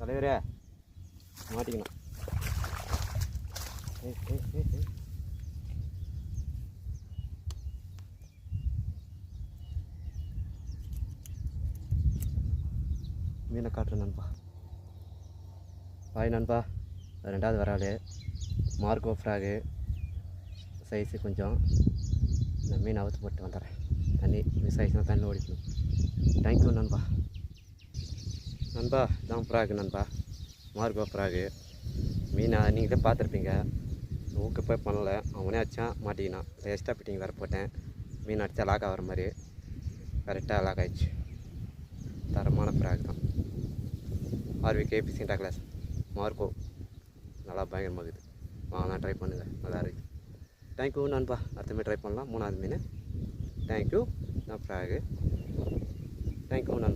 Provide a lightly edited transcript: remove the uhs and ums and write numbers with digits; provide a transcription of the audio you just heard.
தலைவரே மாட்டிக்கணும். மீனை காட்டுறேன் நண்பா. பாய் நண்பா, ரெண்டாவது வராது மார்க்கோ ஃப்ராகு சைஸு கொஞ்சம். இந்த மீன் அவுத்து போட்டு வந்துடுறேன். தண்ணி மிஸ் ஆகிடுச்சுன்னா தண்ணி ஓடிக்கணும். தேங்க்யூ நண்பா. நண்பா தான் ஃப்ராகு நண்பா, மார்க்கோ ஃப்ராகு மீனை நீங்களே பார்த்துருப்பீங்க. ஊக்கு போய் பண்ணல, அவனே அடித்தான் மாட்டிக்கினான். எக்ஸ்ட்ரா ஃபிட்டிங் வேறு போட்டேன். மீன் அடித்தா லாக் ஆகிற மாதிரி கரெக்டாக லாக் ஆகிடுச்சு. தரமான ஃப்ராக் தான். ஆர்விகே ஃபிஷிங் டக்ளஸ் மார்க்கோ நல்லா பயங்கரமாக இருக்குது. வாங்கலாம், ட்ரை பண்ணுங்கள், நல்லா இருக்குது. தேங்க்யூ நண்பா. அடுத்த மீன் ட்ரை பண்ணலாம். மூணாவது மீன். தேங்க்யூ. நான் ஃப்ராகு. தேங்க்யூ நண்பா.